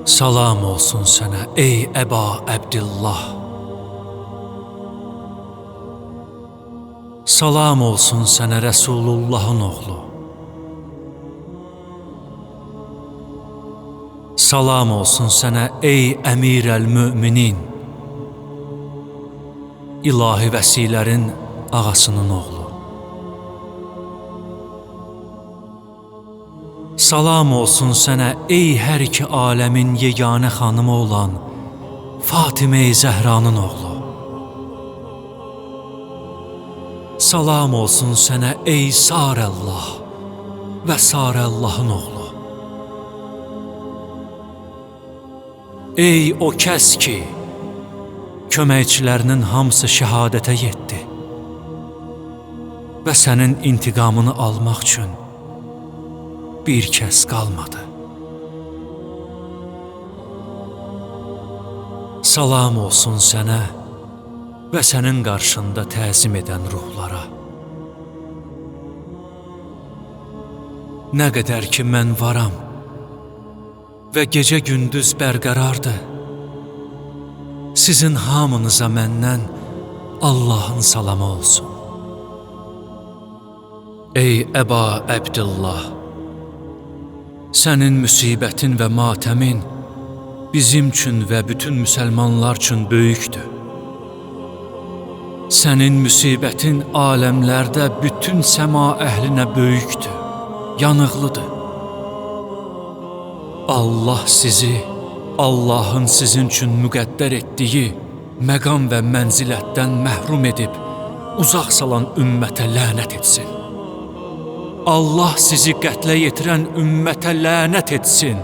Salam olsun sənə ey Əba Əbdillah. Salam olsun sənə Rəsulullahın oğlu. Salam olsun sənə ey Əmirəl-Möminin, İlahi vəsilərin ağasının oğlu. Salam olsun sənə ey hər iki aləmin yeganə xanımı olan Fatimə-i Zəhranın oğlu. Salam olsun sənə ey Sarəllah və Sarəllahın oğlu. Ey o kəs ki, köməkçilərinin hamısı şəhadətə yetdi və sənin intiqamını almaq üçün bir kəs qalmadı. Salam olsun sənə və sənin qarşında təzim edən ruhlara. Nə qədər ki mən varam və gecə-gündüz bərqərardır, sizin hamınıza məndən Allahın salamı olsun. Ey Əba Əbdillah, sənin müsibətin və matəmin bizim üçün və bütün müsəlmanlar üçün böyükdür. Sənin müsibətin aləmlərdə bütün səma əhlinə böyükdür, yanıqlıdır. Allah sizi, Allahın sizin üçün müqəddər etdiyi məqam və mənzilətdən məhrum edib, uzaq salan ümmətə lənət etsin. Allah sizi qətlə yetirən ümmətə lənət etsin.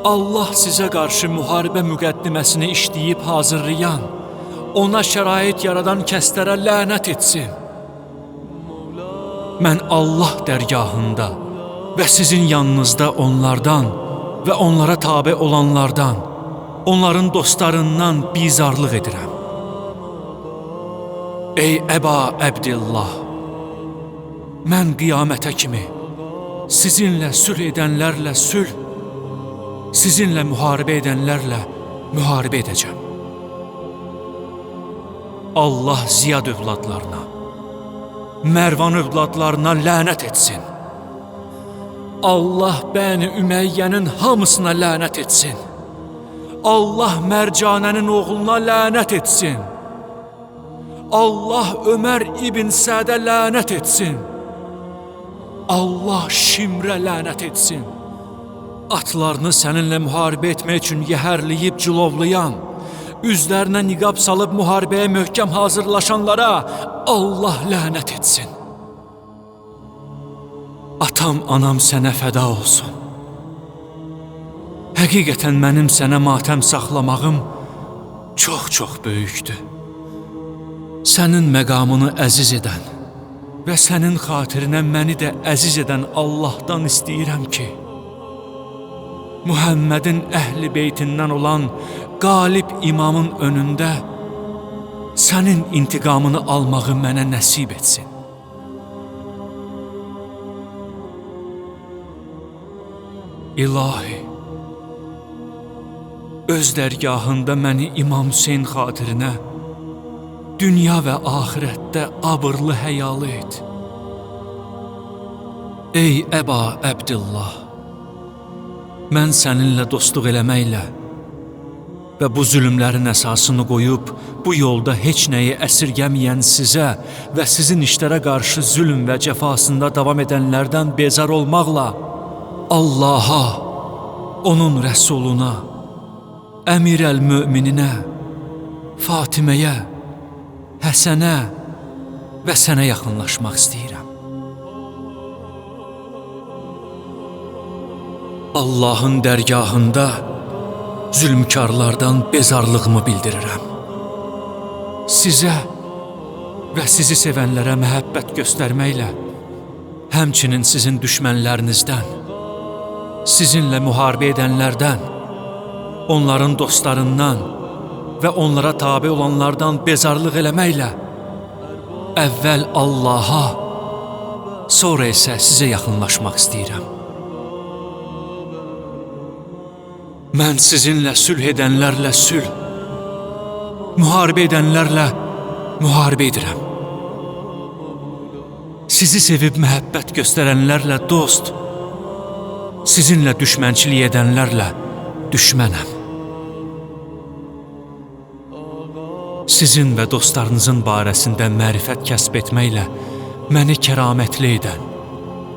Allah sizə qarşı müharibə müqəddiməsini işləyib hazırlayan, ona şərait yaradan kəslərə lənət etsin. Mən Allah dərgahında və sizin yanınızda onlardan və onlara tabe olanlardan, onların dostlarından bizarlıq edirəm. Ey Əba Əbdillah, mən qiyamətə kimi sizinlə sülh edənlərlə sülh, sizinlə müharibə edənlərlə müharibə edəcəm. Allah Ziyad övladlarına, Mərvan övladlarına lənət etsin. Allah Bəni Üməyyənin hamısına lənət etsin. Allah Mərcanənin oğluna lənət etsin. Allah Ömər ibn Sədə lənət etsin. Allah Şimrə lənət etsin. Atlarını səninlə müharibə etmək üçün yəhərləyib cilovlayan, üzlərinə niqab salıb müharibəyə möhkəm hazırlaşanlara Allah lənət etsin. Atam, anam sənə fəda olsun. Həqiqətən mənim sənə matəm saxlamağım çox böyükdür. Sənin məqamını əziz edən və sənin xatirinə məni də əziz edən Allahdan istəyirəm ki, Muhammedin əhli beytindən olan qalib imamın önündə sənin intiqamını almağı mənə nəsib etsin. İlahi, öz dərgahında məni İmam Hüseyin xatirinə dünya və axirətdə abırlı həyalı et. Ey Əba Əbdillah, mən səninlə dostluq eləməklə və bu zülümlərin əsasını qoyub, bu yolda heç nəyi əsirgəməyən sizə və sizin işlərə qarşı zülm və cəfasında davam edənlərdən bezar olmaqla Allaha, onun Rəsuluna, Əmirəl-Mömininə, Fatiməyə, Həsənə və sənə yaxınlaşmaq istəyirəm. Allahın dərgahında zülmkarlardan bezarlığımı bildirirəm. Sizə və sizi sevənlərə məhəbbət göstərməklə, həmçinin sizin düşmənlərinizdən, sizinlə müharibə edənlərdən, onların dostlarından və onlara tabe olanlardan bezarlıq eləməklə, əvvəl Allaha, sonra isə sizə yaxınlaşmaq istəyirəm. Mən sizinlə sülh edənlərlə sülh, müharibə edənlərlə müharibə edirəm. Sizi sevib məhəbbət göstərənlərlə dost, sizinlə düşmənçilik edənlərlə düşmənəm. Sizin və dostlarınızın barəsində mərifət kəsb etməklə məni kəramətli edən,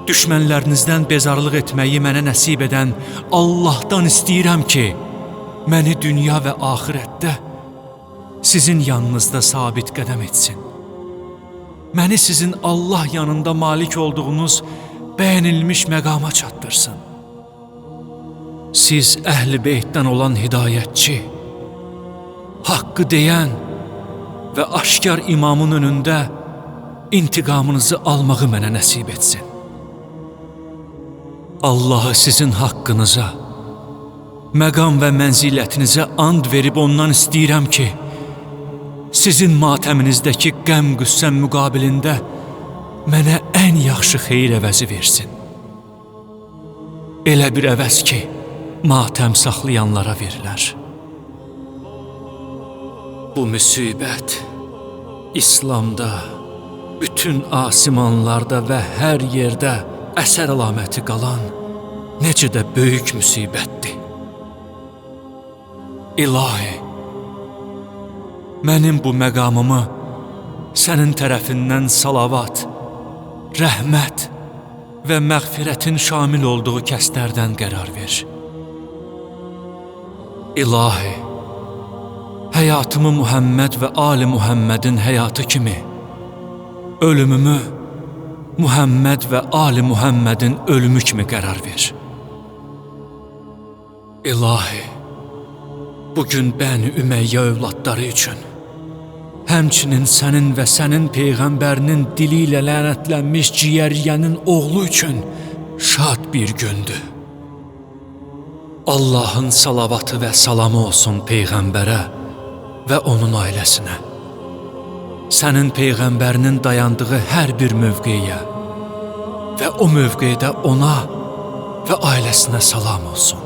düşmənlərinizdən bezarlıq etməyi mənə nəsib edən Allahdan istəyirəm ki, məni dünya və axirətdə sizin yanınızda sabit qədəm etsin. Məni sizin Allah yanında malik olduğunuz bəyənilmiş məqama çatdırsın. Siz əhl-i beytdən olan hidayətçi, haqqı deyən və aşkar imamın önündə intiqamınızı almağı mənə nəsib etsin. Allahı sizin haqqınıza, məqam və mənzilətinizə and verib ondan istəyirəm ki, sizin matəminizdəki qəm-qüssəm müqabilində mənə ən yaxşı xeyir əvəzi versin. Elə bir əvəz ki, matəm saxlayanlara verilər. Bu müsibət İslamda, bütün asimanlarda və hər yerdə əsər əlaməti qalan necə də böyük müsibətdir. İlahi, mənim bu məqamımı sənin tərəfindən salavat, rəhmət və məğfirətin şamil olduğu kəslərdən qərar ver. İlahi, həyatımı Muhammed və Ali Muhammedin həyatı kimi, ölümümü Muhammed və Ali Muhammedin ölümü kimi qərar ver. İlahi, bugün Bəni Ümeyyə övladları üçün, həmçinin sənin və sənin Peyğəmbərinin dili ilə lənətlənmiş ciyəryənin oğlu üçün şad bir gündür. Allahın salavatı və salamı olsun Peyğəmbərə və onun ailəsinə. Sənin Peyğəmbərinin dayandığı hər bir mövqeyə və o mövqedə ona və ailəsinə salam olsun.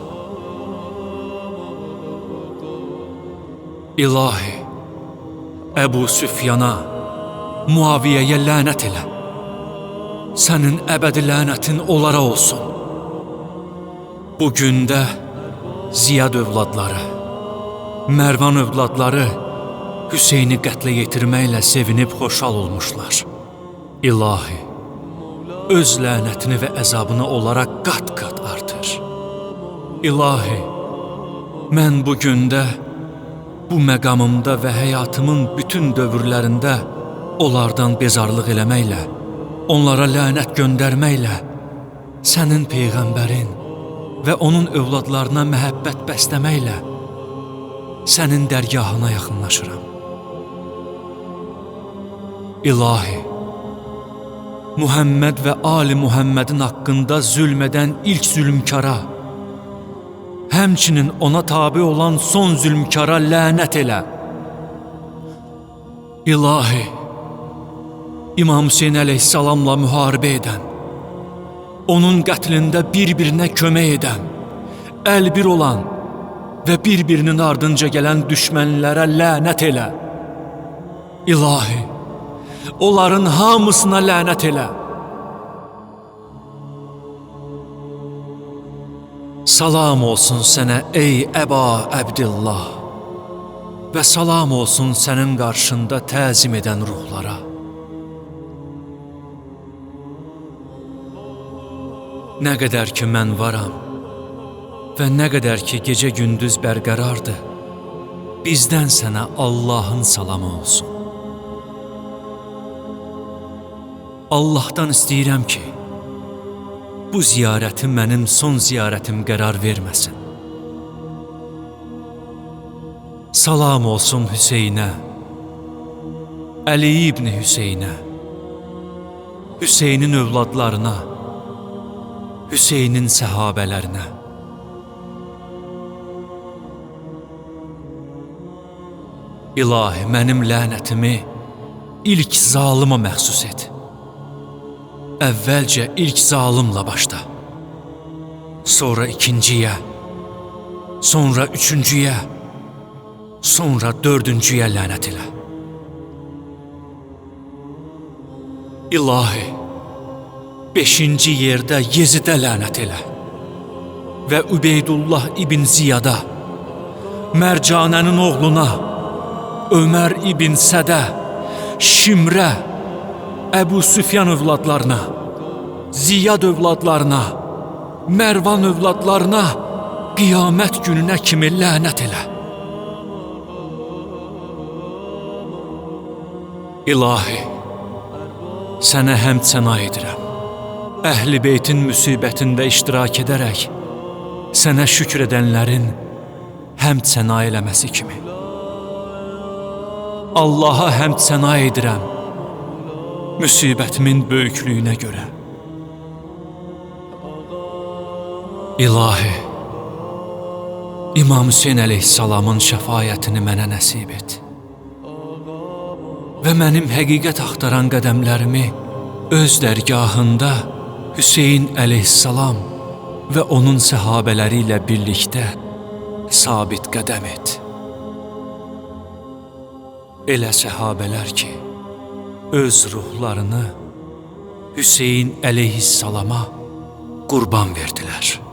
İlahi, Əbu Süfyana, Muaviyyəyə lənət elə. Sənin əbədi lənətin onlara olsun. Bu gündə Ziyad övladları, Mərvan övladları Hüseyni qətlə yetirməklə sevinib xoşhal olmuşlar. İlahi, öz lənətini və əzabını onlara qat-qat artır. İlahi, mən bu gündə, bu məqamımda və həyatımın bütün dövrlərində onlardan bezarlıq eləməklə, onlara lənət göndərməklə, sənin Peyğəmbərin və onun övladlarına məhəbbət bəsləməklə sənin dərgahına yaxınlaşıram. İlahi, Muhammed və Ali Muhammedin haqqında zülm edən ilk zülmkara, həmçinin ona tabi olan son zülmkara lənət elə. İlahi, İmam Hüseyin əleyhissalamla müharibə edən, onun qətlində bir-birinə kömək edən, əlbir olan və bir-birinin ardınca gələn düşmənlərə lənət elə. İlahi, onların hamısına lənət elə. Salam olsun sənə ey Əba Əbdillah və salam olsun sənin qarşında təzim edən ruhlara. Nə qədər ki mən varam və nə qədər ki gecə-gündüz bərqərardır, bizdən sənə Allahın salamı olsun. Allahdan istəyirəm ki, bu ziyarəti mənim son ziyarətim qərar verməsin. Salam olsun Hüseynə, Əli ibn Hüseynə, Hüseynin övladlarına, Hüseynin səhabələrinə. İlahi, mənim lənətimi ilk zalıma məxsus et. Əvvəlcə ilk zalımla başla, sonra ikinciyə, sonra üçüncüyə, sonra dördüncüyə lənət elə. İlahi, beşinci yerdə Yezidə lənət elə və Übeydullah ibn Ziyada, Mərcanənin oğluna, Ömər ibn Sədə, Şimrə, Əbu Süfyan övladlarına, Ziyad övladlarına, Mərvan övladlarına qiyamət gününə kimi lənət elə. İlahi, sənə həmd səna edirəm. Əhl-i beytin müsibətində iştirak edərək, sənə şükr edənlərin həmd səna eləməsi kimi. Allaha həmd səna edirəm, müsibətimin böyüklüyünə görə. İlahi, İmam Hüseyn əleyhissalamın şəfaətini mənə nəsib et və mənim həqiqət axtaran qədəmlərimi öz dərgahında Hüseyn əleyhissalam və onun səhabələri ilə birlikdə sabit qədəm et. Elə səhabələr ki, öz ruhlarını Hüseyn əleyhissalama qurban verdilər.